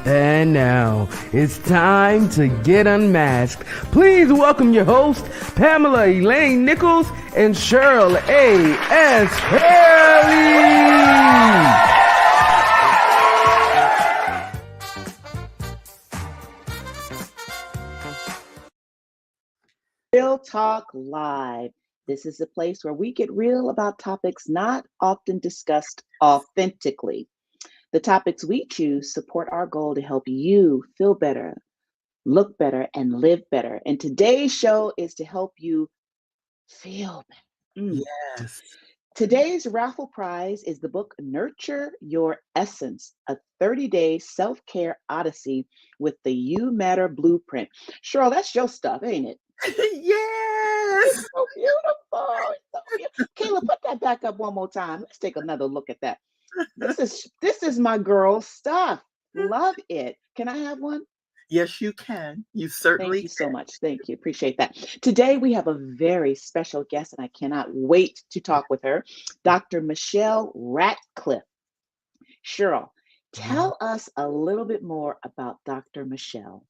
And now, it's time to get unmasked. Please welcome your host, Pamela Elaine Nichols and Cheryl A.S. Haley. Real Talk Live. This is a place where we get real about topics not often discussed authentically. The topics we choose support our goal to help you feel better, look better, and live better. And today's show is to help you feel better. Yes. Today's raffle prize is the book Nurture Your Essence, a 30-day self-care odyssey with the You Matter blueprint. Cheryl, that's your stuff, ain't it? Yes. It's so beautiful. It's so beautiful. Kayla, put that back up one more time. Let's take another look at that. This is my girl's stuff. Love it. Can I have one? Yes, you can. You certainly Thank you so much. Thank you. Appreciate that. Today we have a very special guest, and I cannot wait to talk with her, Dr. Michelle Ratcliffe. Cheryl, tell us a little bit more about Dr. Michelle.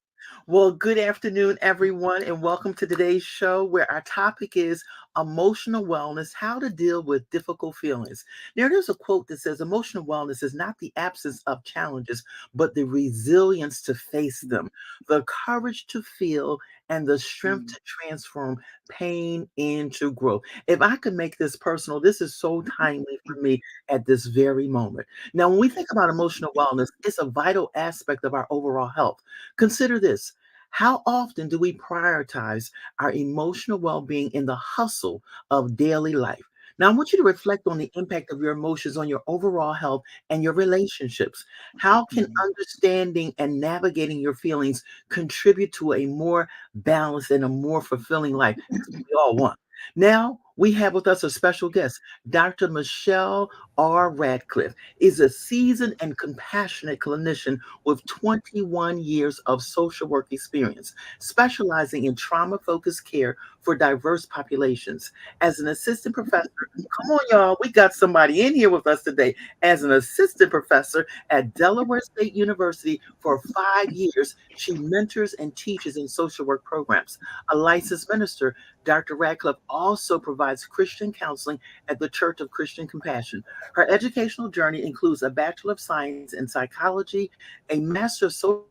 Well, good afternoon, everyone, and welcome to today's show where our topic is emotional wellness, how to deal with difficult feelings. Now, there's a quote that says emotional wellness is not the absence of challenges, but the resilience to face them, the courage to feel, and the strength to transform pain into growth. If I could make this personal, this is so timely for me at this very moment. Now, when we think about emotional wellness, it's a vital aspect of our overall health. Consider this. How often do we prioritize our emotional well being in the hustle of daily life? Now, I want you to reflect on the impact of your emotions on your overall health and your relationships. How can understanding and navigating your feelings contribute to a more balanced and a more fulfilling life? That's what we all want. Now, we have with us a special guest. Dr. Michelle R. Radcliffe is a seasoned and compassionate clinician with 21 years of social work experience, specializing in trauma-focused care for diverse populations. As an assistant professor, come on, y'all, we got somebody in here with us today. As an assistant professor at Delaware State University for 5 years, she mentors and teaches in social work programs. A licensed minister, Dr. Radcliffe also provides Christian counseling at the Church of Christian Compassion. Her educational journey includes a Bachelor of Science in Psychology, a Master of Social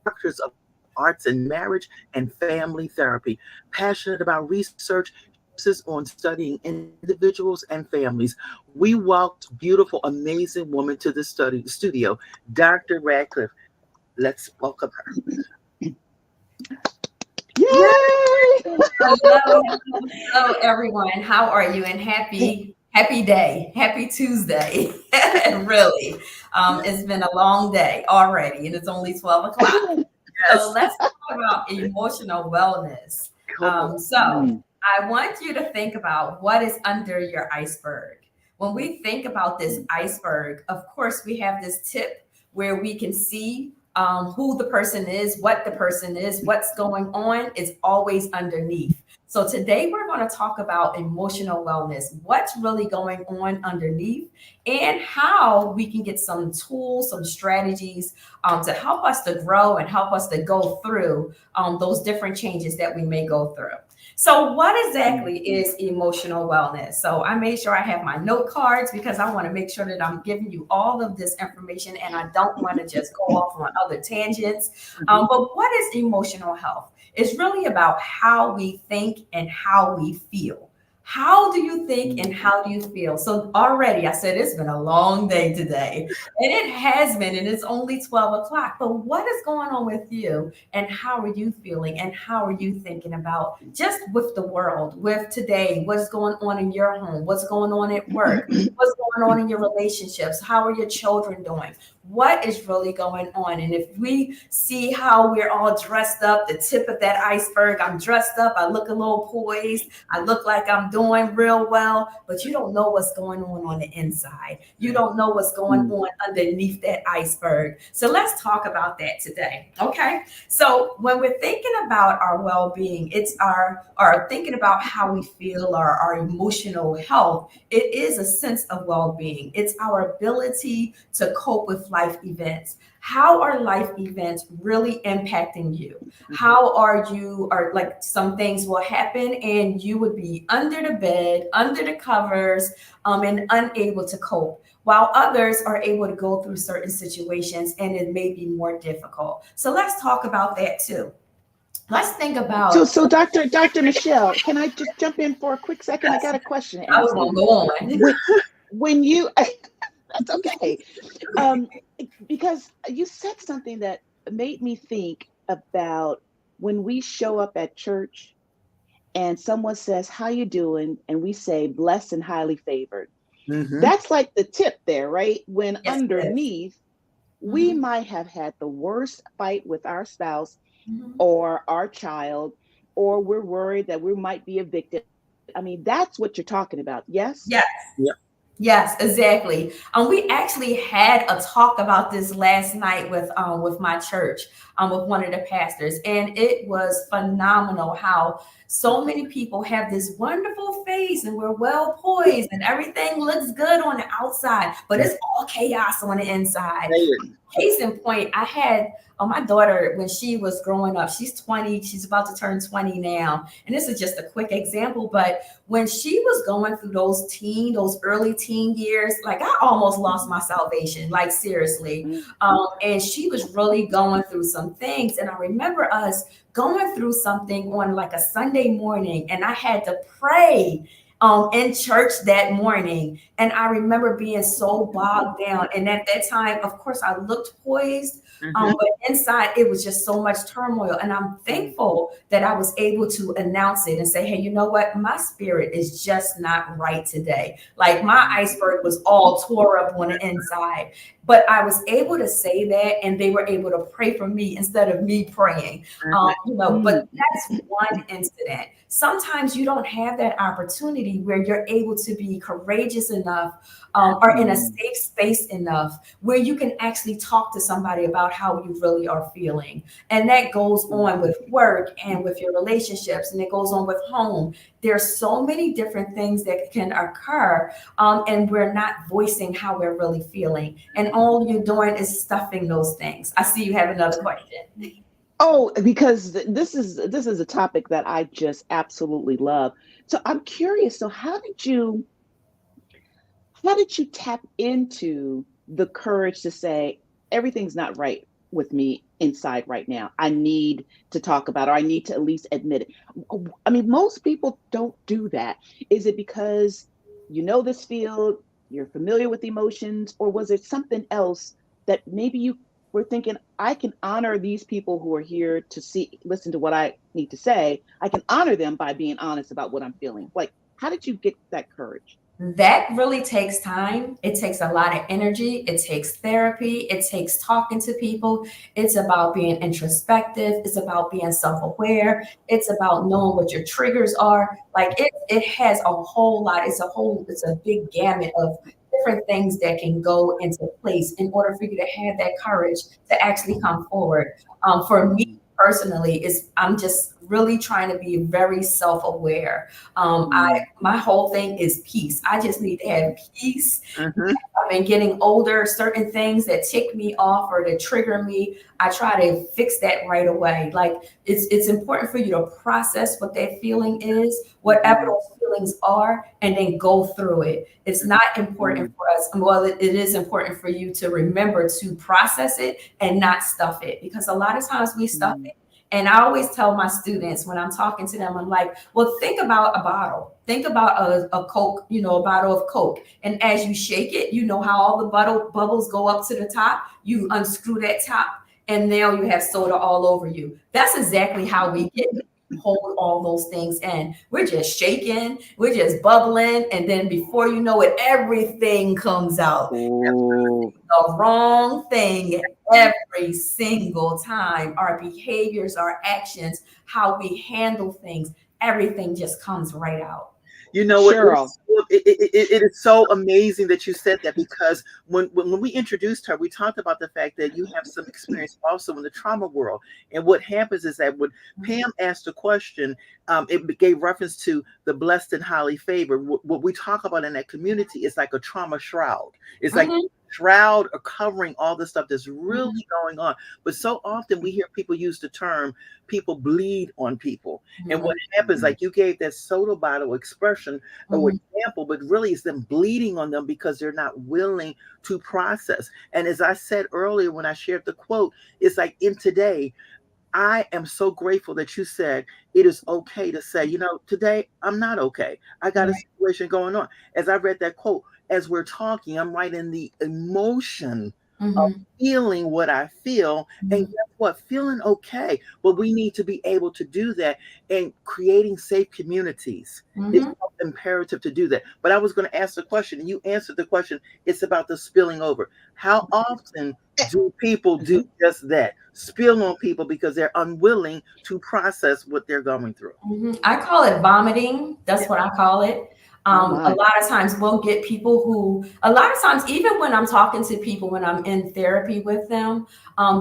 Workers of Arts in Marriage and Family Therapy. Passionate about research, focuses on studying individuals and families. We welcome beautiful, amazing woman to the studio, Dr. Radcliffe. Let's welcome her. Yay! Hello, everyone. How are you? And happy day, happy Tuesday. And really, it's been a long day already, and it's only 12 o'clock. So let's talk about emotional wellness. So I want you to think about what is under your iceberg. When we think about this iceberg, of course, we have this tip where we can see who the person is, what the person is, what's going on is always underneath. So today we're going to talk about emotional wellness, what's really going on underneath, and how we can get some tools, some strategies to help us to grow and help us to go through those different changes that we may go through. So what exactly is emotional wellness? So I made sure I have my note cards because I want to make sure that I'm giving you all of this information and I don't want to just go off on other tangents. But what is emotional health? It's really about how we think and how we feel. How do you think and how do you feel? So already I said it's been a long day today, and it has been, and it's only 12 o'clock. But what is going on with you, and how are you feeling, and how are you thinking about just with the world, with today, what's going on in your home, what's going on at work, what's going on in your relationships, how are your children doing? What is really going on? And if we see how we're all dressed up, the tip of that iceberg, I'm dressed up, I look a little poised, I look like I'm doing real well, but you don't know what's going on the inside. You don't know what's going on underneath that iceberg. So let's talk about that today. Okay. So when we're thinking about our well-being, it's our thinking about how we feel, our emotional health. It is a sense of well-being. It's our ability to cope with life events. How are life events really impacting you? How are you, or like some things will happen and you would be under the bed, under the covers, and unable to cope, while others are able to go through certain situations and it may be more difficult. So let's talk about that too. Let's think about. So Dr. Michelle, can I just jump in for a quick second? I got a question to I was ask going you. to go on. When you, that's okay. Because you said something that made me think about when we show up at church and someone says, "How you doing?" and we say, "Blessed and highly favored." That's like the tip there, right? When Yes, underneath, we might have had the worst fight with our spouse or our child, or we're worried that we might be evicted. I mean, that's what you're talking about. Yes? Yes. Yeah. Yes, exactly. We actually had a talk about this last night with my church, with one of the pastors, and it was phenomenal how so many people have this wonderful face and we're well poised and everything looks good on the outside, but it's all chaos on the inside. Case in point, I had my daughter when she was growing up. She's 20. She's about to turn 20 now. And this is just a quick example. But when she was going through those early teen years, like I almost lost my salvation, like seriously. And she was really going through some things. And I remember us going through something on like a Sunday morning, and I had to pray in church that morning. And I remember being so bogged down. And at that time, of course, I looked poised, but inside it was just so much turmoil. And I'm thankful that I was able to announce it and say, hey, you know what? My spirit is just not right today. Like my iceberg was all tore up on the inside. But I was able to say that, and they were able to pray for me instead of me praying. But that's one incident. Sometimes you don't have that opportunity where you're able to be courageous enough or in a safe space enough where you can actually talk to somebody about how you really are feeling. And that goes on with work and with your relationships, and it goes on with home. There's so many different things that can occur, and we're not voicing how we're really feeling. And all you're doing is stuffing those things. I see you have another question. Oh, because this is a topic that I just absolutely love. So I'm curious. So how did you tap into the courage to say everything's not right with me inside right now? I need to talk about it, or I need to at least admit it. I mean, most people don't do that. Is it because you know this field, you're familiar with emotions, or was it something else that maybe you were thinking, I can honor these people who are here to listen to what I need to say. I can honor them by being honest about what I'm feeling. Like, how did you get that courage? That really takes time. It takes a lot of energy. It takes therapy. It takes talking to people. It's about being introspective. It's about being self-aware. It's about knowing what your triggers are. Like it has a whole lot. It's a big gamut of different things that can go into place in order for you to have that courage to actually come forward. For me personally, I'm just really trying to be very self-aware. My whole thing is peace. I just need to have peace. I've been getting older. Certain things that tick me off or that trigger me, I try to fix that right away. Like it's important for you to process what that feeling is, whatever those feelings are, and then go through it. It's not important for us. Well, it is important for you to remember to process it and not stuff it, because a lot of times we stuff it. And I always tell my students when I'm talking to them, I'm like, well, think about a bottle. Think about a Coke, a bottle of Coke. And as you shake it, you know how all the bubbles go up to the top. You unscrew that top, and now you have soda all over you. That's exactly how we hold all those things in. We're just shaking, we're just bubbling, and then before you know it, everything comes out. The wrong thing every single time. Our behaviors, our actions, how we handle things, everything just comes right out. You know what? Cheryl. It is so amazing that you said that, because when we introduced her, we talked about the fact that you have some experience also in the trauma world. And what happens is that when Pam asked a question, it gave reference to the blessed and highly favored. What we talk about in that community is like a trauma shroud. It's like shroud or covering all the stuff that's really going on. But so often we hear people use the term people bleed on people. And what happens, like you gave that soda bottle expression or example, but really it's them bleeding on them because they're not willing to process. And as I said earlier when I shared the quote, it's like in today, I am so grateful that you said it is okay to say, you know, today I'm not okay. I got a situation going on. As I read that quote, as we're talking, I'm right in the emotion of feeling what I feel. And guess what? Feeling okay. But we need to be able to do that, and creating safe communities. It's imperative to do that. But I was going to ask the question, and you answered the question. It's about the spilling over. How often do people do just that? Spill on people because they're unwilling to process what they're going through. I call it vomiting. That's what I call it. my. A lot of times we'll get people who, a lot of times, even when I'm talking to people, when I'm in therapy with them,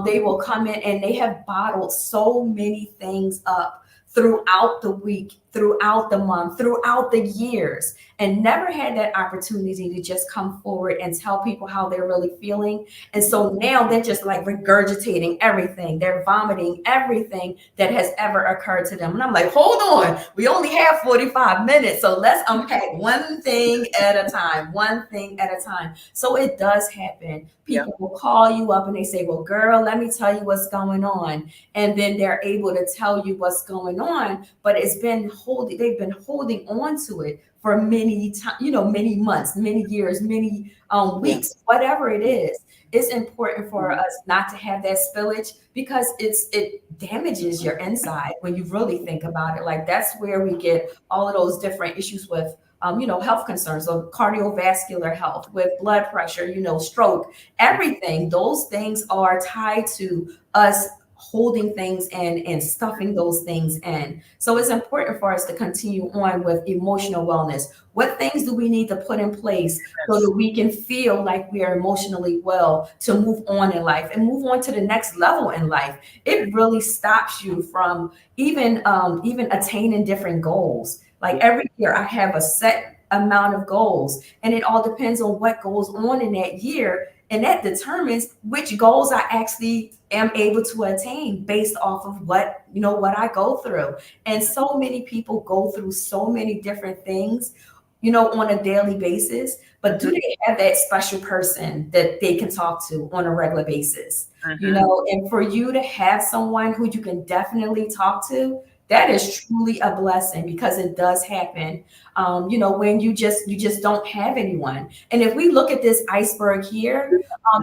they will come in and they have bottled so many things up throughout the week, throughout the month, throughout the years, and never had that opportunity to just come forward and tell people how they're really feeling. And so now they're just like regurgitating everything. They're vomiting everything that has ever occurred to them. And I'm like, hold on, we only have 45 minutes. So let's unpack one thing at a time, one thing at a time. So it does happen. People will call you up and they say, well, girl, let me tell you what's going on. And then they're able to tell you what's going on, but they've been holding on to it for many times, many months, many years, many weeks, whatever it is. It's important for us not to have that spillage, because it damages your inside when you really think about it. Like, that's where we get all of those different issues with health concerns, or cardiovascular health, with blood pressure, stroke, everything. Those things are tied to us holding things in and stuffing those things in. So it's important for us to continue on with emotional wellness. What things do we need to put in place so that we can feel like we are emotionally well to move on in life and move on to the next level in life? It really stops you from even attaining different goals. Like, every year I have a set amount of goals, and it all depends on what goes on in that year. And that determines which goals I actually am able to attain based off of what I go through. And so many people go through so many different things, on a daily basis, but do they have that special person that they can talk to on a regular basis? And for you to have someone who you can definitely talk to, that is truly a blessing, because it does happen. When you just don't have anyone. And if we look at this iceberg here,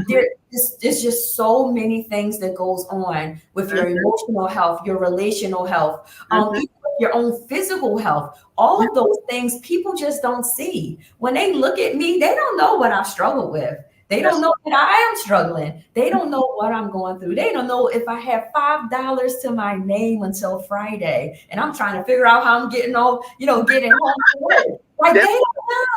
there's just so many things that goes on with your emotional health, your relational health, even your own physical health. All of those things people just don't see. When they look at me, they don't know what I've struggled with. They don't know that I am struggling. They don't know what I'm going through. They don't know if I have $5 to my name until Friday, and I'm trying to figure out how I'm getting home from work. Like, they don't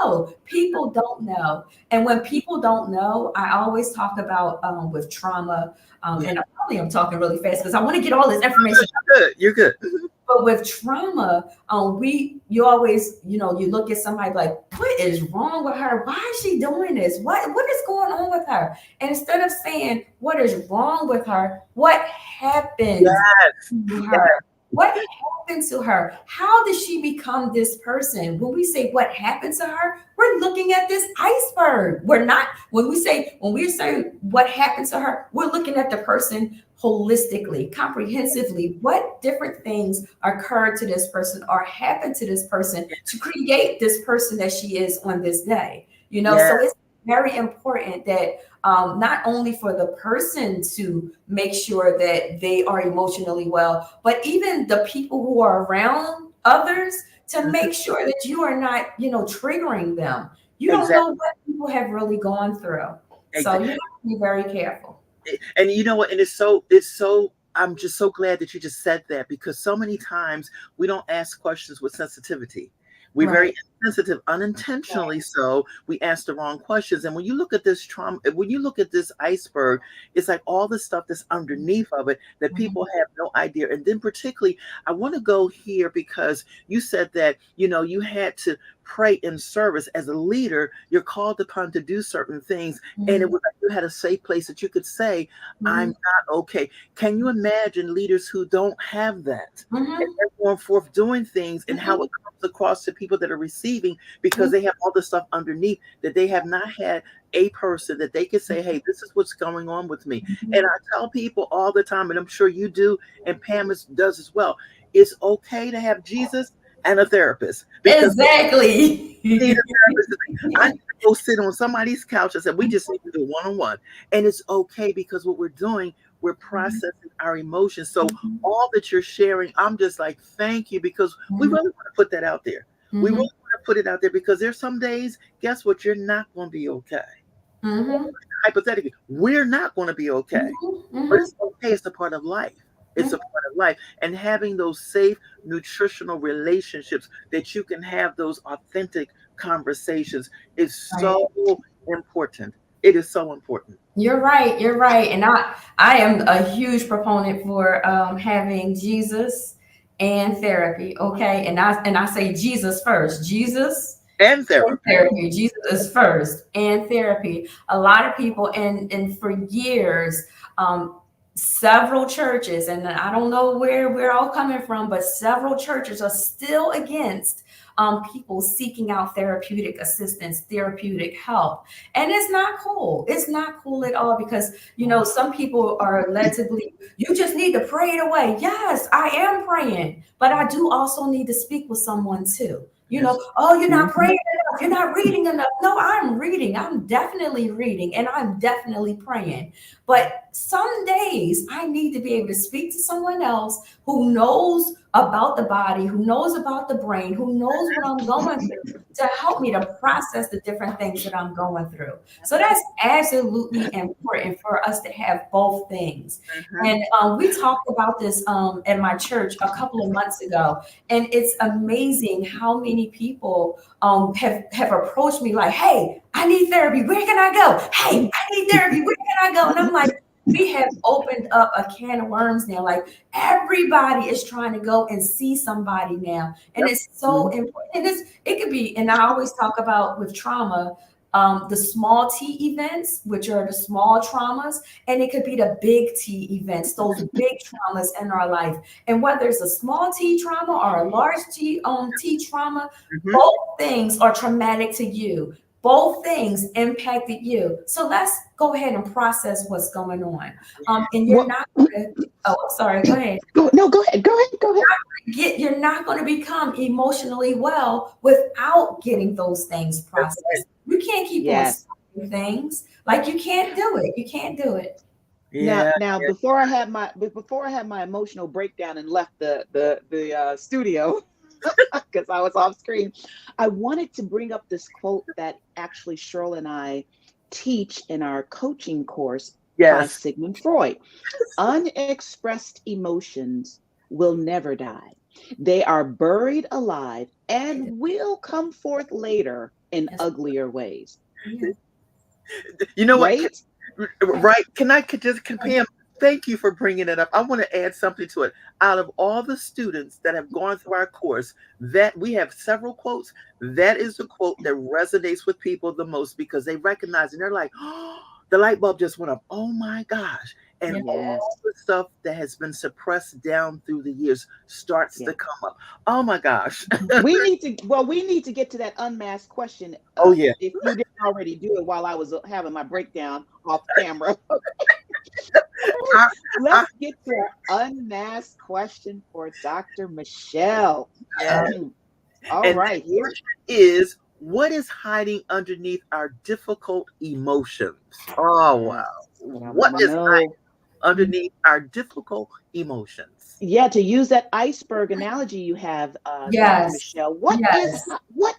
know. People don't know. And when people don't know, I always talk about with trauma, and I'm talking really fast because I want to get all this information. You're good. But with trauma, you always, you look at somebody like, what is wrong with her? Why is she doing this? What is going on with her? And instead of saying what is wrong with her, what happened to her? What happened to her? How did she become this person? When we say what happened to her, we're looking at this iceberg. When we're saying what happened to her, we're looking at the person holistically, comprehensively. What different things occurred to this person or happened to this person to create this person that she is on this day? So it's very important that not only for the person to make sure that they are emotionally well, but even the people who are around others, to make sure that you are not, triggering them. You don't know what people have really gone through. So you have to be very careful. And you know what? And it's so, I'm just so glad that you just said that, because so many times we don't ask questions with sensitivity. We're very sensitive unintentionally, so we ask the wrong questions. And when you look at this trauma, when you look at this iceberg, it's like all the stuff that's underneath of it that people have no idea. And then particularly, I want to go here because you said that, you had to pray in service. As a leader, you're called upon to do certain things, and it was like you had a safe place that you could say, I'm not okay. Can you imagine leaders who don't have that? And they're going forth doing things, and how it comes across to people that are receiving, because they have all the stuff underneath that they have not had a person that they can say, hey, this is what's going on with me. And I tell people all the time, and I'm sure you do, and Pam does as well, it's okay to have Jesus and a therapist. Exactly. Need a therapist. I need to go sit on somebody's couch and say, we just need to do one-on-one. And it's okay, because what we're doing, we're processing our emotions. So all that you're sharing, I'm just like, thank you, because we really want to put that out there. We really want to put it out there, because there's some days, guess what? You're not going to be okay. Hypothetically, we're not going to be okay. But it's okay. It's a part of life. It's a part of life. And having those safe, nutritional relationships that you can have those authentic conversations is so important. It is so important. You're right. You're right. And I am a huge proponent for having Jesus and therapy. Okay. And I say Jesus first. Jesus And therapy. Jesus is first, and therapy. A lot of people, and for years, several churches, and I don't know where we're all coming from, but several churches are still against people seeking out therapeutic assistance, therapeutic help. And it's not cool. It's not cool at all, because, some people are led to believe you just need to pray it away. Yes, I am praying, but I do also need to speak with someone too. Oh, you're not praying enough. You're not reading enough. No, I'm reading. I'm definitely reading, and I'm definitely praying. But some days I need to be able to speak to someone else who knows about the body, who knows about the brain, who knows what I'm going through, to help me to process the different things that I'm going through. So that's absolutely important for us to have both things. And we talked about this at my church a couple of months ago, and it's amazing how many people have approached me like, hey, I need therapy. Where can I go? Hey, I need therapy. Where can I go? And I'm like, we have opened up a can of worms now. Like, everybody is trying to go and see somebody now. And it's so important. And it could be, and I always talk about with trauma, the small T events, which are the small traumas, and it could be the big T events, those big traumas in our life. And whether it's a small T trauma or a large T trauma, both things are traumatic to you. Both things impacted you. So let's go ahead and process what's going on. And you're not going to, sorry, go ahead. No, go ahead. Go ahead. You're not going to become emotionally well without getting those things processed. You can't keep on stopping things. Like, you can't do it. You can't do it. Now, before I had my emotional breakdown and left the studio, because I was off screen, I wanted to bring up this quote that actually Cheryl and I teach in our coaching course by Sigmund Freud. Unexpressed emotions will never die. They are buried alive and will come forth later in uglier ways. You know what? Right? Can Pam, thank you for bringing it up. I want to add something to it. Out of all the students that have gone through our course, that we have several quotes, that is the quote that resonates with people the most, because they recognize and they're like, oh, the light bulb just went up. Oh my gosh. And all the stuff that has been suppressed down through the years starts to come up. Oh my gosh. we need to get to that unmasked question. If you didn't already do it while I was having my breakdown off camera. Let's get to an unmasked question for Dr. Michelle. All right. Here is, what is hiding underneath our difficult emotions? Oh, wow. What is hiding underneath our difficult emotions? Yeah, to use that iceberg analogy you have, Dr. Michelle, what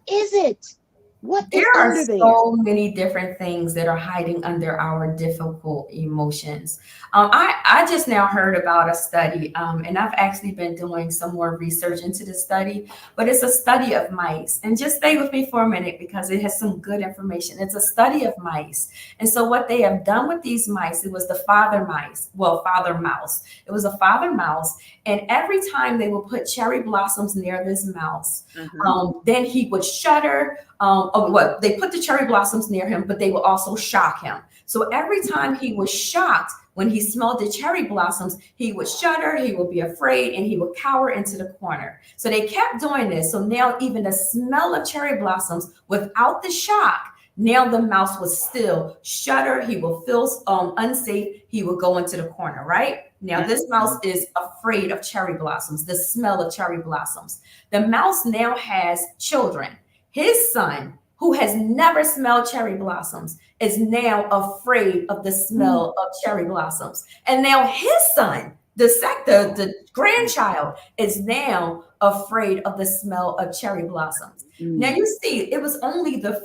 is it? What There is are under there? so many different things that are hiding under our difficult emotions. I just now heard about a study, and I've actually been doing some more research into this study, but it's a study of mice. And just stay with me for a minute because it has some good information. It's a study of mice. And so what they have done with these mice, it was the father mouse. It was a father mouse. And every time they would put cherry blossoms near this mouse, then he would shudder. They put the cherry blossoms near him, but they would also shock him. So every time he was shocked, when he smelled the cherry blossoms, he would shudder, he would be afraid, and he would cower into the corner. So they kept doing this. So now even the smell of cherry blossoms without the shock, now the mouse would still shudder, he will feel unsafe, he will go into the corner, right? Now this mouse is afraid of cherry blossoms, the smell of cherry blossoms. The mouse now has children. His son, who has never smelled cherry blossoms, is now afraid of the smell of cherry blossoms. And now his son, the grandchild, is now afraid of the smell of cherry blossoms. Now you see, it was only the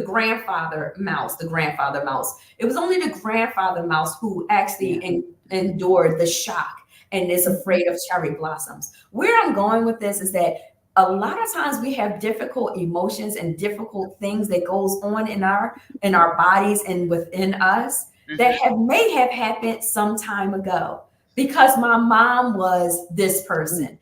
grandfather mouse. It was only the grandfather mouse who actually endured the shock and is afraid of cherry blossoms. Where I'm going with this is that a lot of times we have difficult emotions and difficult things that goes on in our bodies and within us that may have happened some time ago because my mom was this person.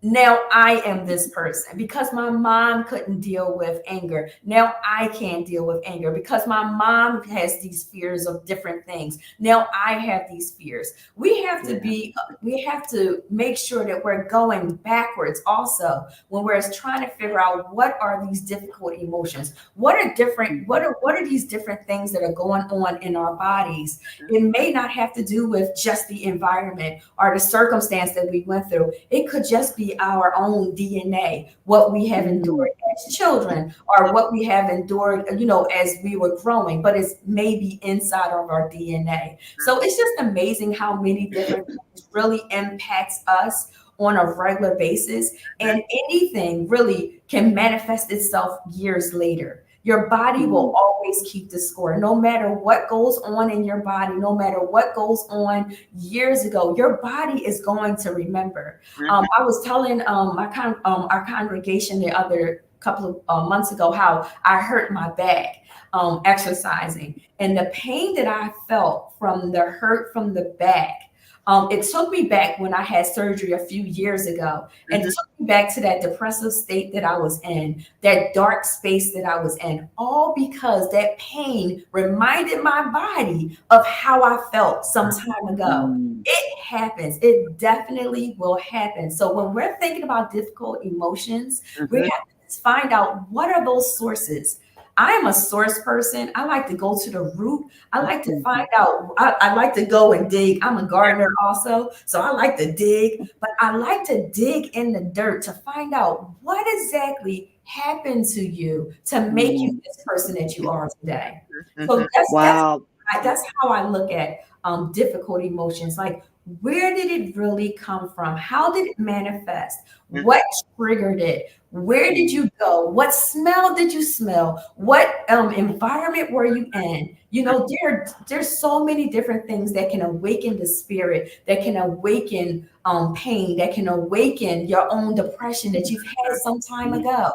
Now I am this person because my mom couldn't deal with anger. Now I can't deal with anger because my mom has these fears of different things. Now I have these fears. We have to make sure that we're going backwards also when we're trying to figure out what are these difficult emotions? What are these different things that are going on in our bodies? It may not have to do with just the environment or the circumstance that we went through. It could just be our own DNA, what we have endured as children or what we have endured, as we were growing, but it's maybe inside of our DNA. So it's just amazing how many different things really impacts us on a regular basis. And anything really can manifest itself years later. Your body will always keep the score. No matter what goes on in your body, no matter what goes on years ago, your body is going to remember. I was telling our congregation the other couple of months ago how I hurt my back exercising. And the pain that I felt from the hurt from the back, it took me back when I had surgery a few years ago, and it took me back to that depressive state that I was in, that dark space that I was in, all because that pain reminded my body of how I felt some time ago. It happens. It definitely will happen. So when we're thinking about difficult emotions, we have to find out what are those sources. I am a source person. I like to go to the root. I like to find out. I like to go and dig. I'm a gardener also, so I like to dig. But I like to dig in the dirt to find out what exactly happened to you to make you this person that you are today. So that's how I look at difficult emotions. Like, where did it really come from? How did it manifest? What triggered it? Where did you go? What smell did you smell? What environment were you in? There's so many different things that can awaken the spirit, that can awaken pain, that can awaken your own depression that you've had some time ago.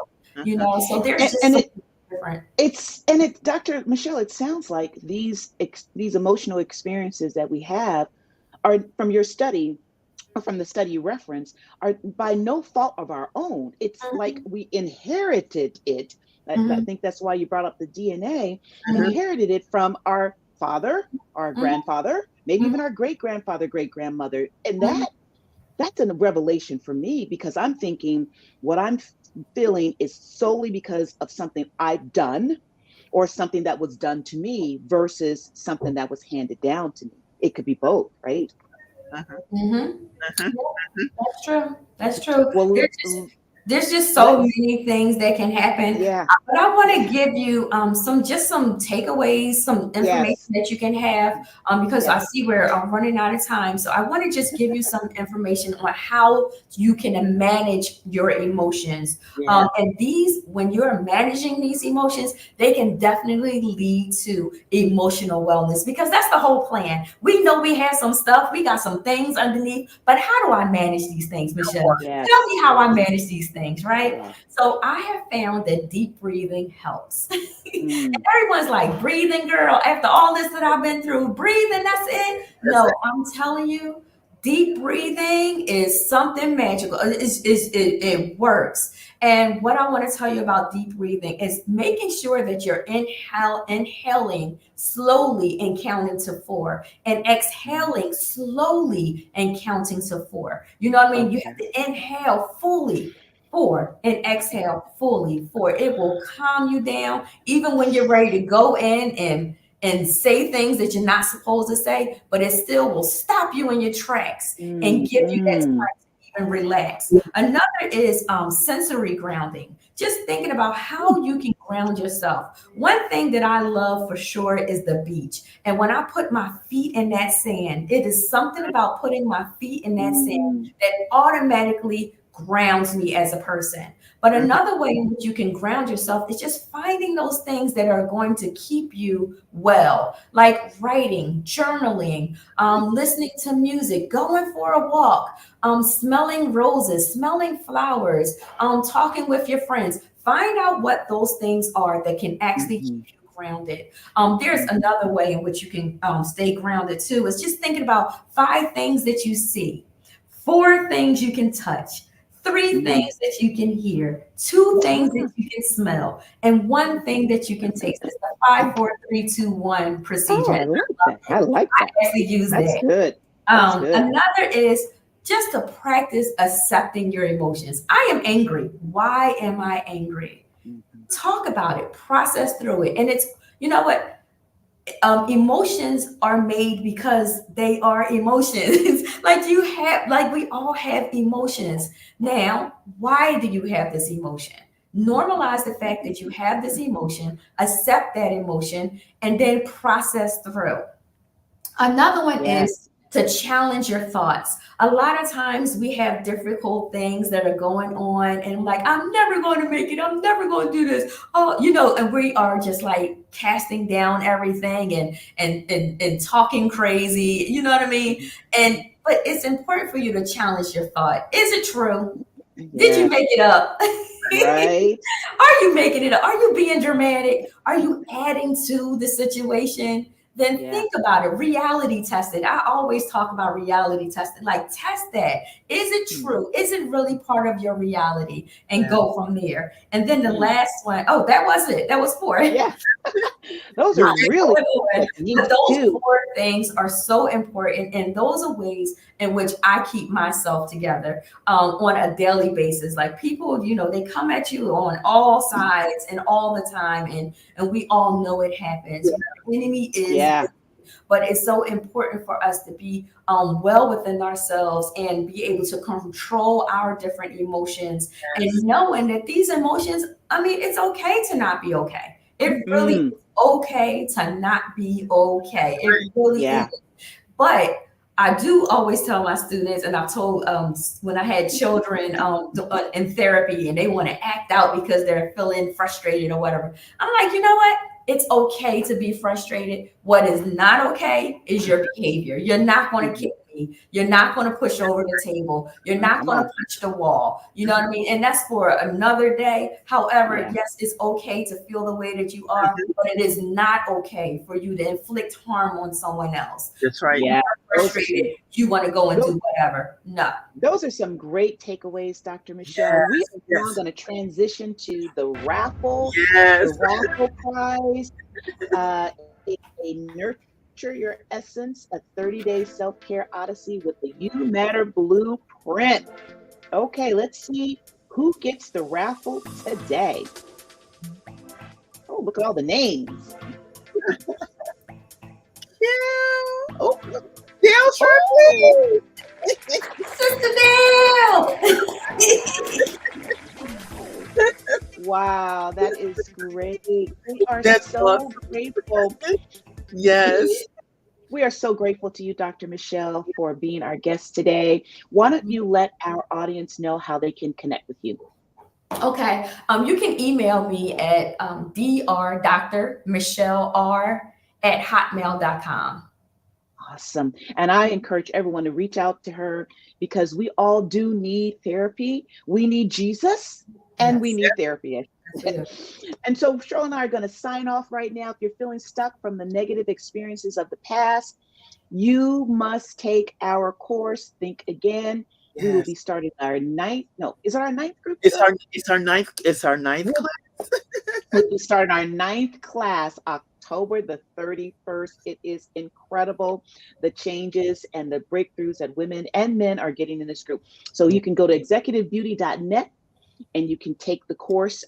So there's just something different. Dr. Michelle, it sounds like these emotional experiences that we have are from your study, or from the study you referenced, are by no fault of our own. It's like we inherited it. I think that's why you brought up the DNA. Inherited it from our father, our grandfather, maybe even our great-grandfather, great-grandmother. And that's a revelation for me, because I'm thinking what I'm feeling is solely because of something I've done or something that was done to me versus something that was handed down to me. It could be both, right? That's true. That's true. Well, There's just so many things that can happen. Yeah. But I want to give you some takeaways, some information Yes. that you can have because I Yes. see we're running out of time. So I want to just give you some information on how you can manage your emotions. Yeah. And these, when you're managing these emotions, they can definitely lead to emotional wellness because that's the whole plan. We know we have some stuff, we got some things underneath, but how do I manage these things, Michelle? Yes. Tell me how I manage these things, right? Yes. So I have found that deep breathing helps. Mm. And everyone's like, breathing, girl, after all this that I've been through, breathing, that's it. No, I'm telling you, deep breathing is something magical. It works. And what I want to tell you about deep breathing is making sure that you're inhaling slowly and counting to 4 and exhaling slowly and counting to 4. You know what I mean? You have to inhale fully 4 and exhale fully 4. It will calm you down even when you're ready to go in and say things that you're not supposed to say, but it still will stop you in your tracks and give you that time to even relax. Another is sensory grounding. Just thinking about how you can ground yourself. One thing that I love for sure is the beach. And when I put my feet in that sand, it is something about putting my feet in that sand that automatically grounds me as a person. But another way in which you can ground yourself is just finding those things that are going to keep you well, like writing, journaling, listening to music, going for a walk, smelling roses, smelling flowers, talking with your friends. Find out what those things are that can actually keep you grounded. There's another way in which you can stay grounded too. Is just thinking about 5 things that you see, 4 things you can touch, 3 things that you can hear, 2 things that you can smell, and 1 thing that you can taste. It's the 5, 4, 3, 2, 1 procedure. Oh, I like that. I like that. I actually use That's that. good. That's good. Another is just to practice accepting your emotions. I am angry. Why am I angry? Talk about it, process through it. And it's, you know what? Emotions are made because they are emotions. Like we all have emotions. Now, why do you have this emotion? Normalize the fact that you have this emotion, accept that emotion, and then process through. Another one is to challenge your thoughts. A lot of times we have difficult things that are going on, and like, I'm never going to make it. I'm never going to do this. Oh, and we are just like casting down everything and talking crazy. You know what I mean? But it's important for you to challenge your thought. Is it true? Did you make it up? Right. Are you making it up? Are you being dramatic? Are you adding to the situation? Then think about it. Reality test it. I always talk about reality testing. Like, test that. Is it true? Is it really part of your reality? And go from there. And then the last one, that was it. That was 4. Yeah. Those are really but those 4 things are so important. And those are ways in which I keep myself together on a daily basis. Like, people, they come at you on all sides and all the time. And we all know it happens. The enemy is, but it's so important for us to be well within ourselves and be able to control our different emotions and knowing that these emotions, it's okay to not be okay. It really is okay to not be okay. It really is. But I do always tell my students, and I've told when I had children in therapy and they want to act out because they're feeling frustrated or whatever, I'm like, you know what? It's okay to be frustrated. What is not okay is your behavior. You're not going to kick me. You're not going to push over the table. You're not going to punch the wall. You know what I mean? And that's for another day. However, yes, it's okay to feel the way that you are, but it is not okay for you to inflict harm on someone else. That's right. Yeah. Frustrated, you want to go and do whatever. No. Those are some great takeaways, Dr. Michelle. We are now going to transition to the raffle. The raffle prize, a Nurture Your Essence, a 30-day self-care odyssey with the You Matter blueprint. Okay, let's see who gets the raffle today. Oh, look at all the names. Oh, Dale Sharpley. Sister Dale. Wow, that is great. We are That's so awesome. grateful. Yes. We are so grateful to you, Dr. Michelle, for being our guest today. Why don't you let our audience know how they can connect with you? Okay. You can email me at dr.michelleR@hotmail.com. Awesome. And I encourage everyone to reach out to her because we all do need therapy. We need Jesus and we Yes. need therapy. Yes, we do. And so Cheryl and I are going to sign off right now. If you're feeling stuck from the negative experiences of the past, you must take our course, Think Again. We will Yes. be starting our ninth. No, is it our ninth group? It's our ninth We'll, class. we'll be starting our ninth class October the 31st. It is incredible the changes and the breakthroughs that women and men are getting in this group. So you can go to executivebeauty.net and you can take the course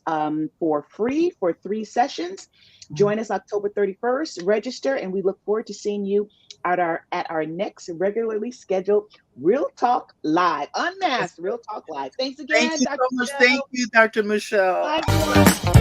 for free for 3 sessions. Join us October 31st, register, and we look forward to seeing you at our next regularly scheduled Real Talk Live, Unmasked Real Talk Live. Thanks Thank again, you Dr. so much. Michelle. Thank you, Dr. Michelle. Bye, everyone.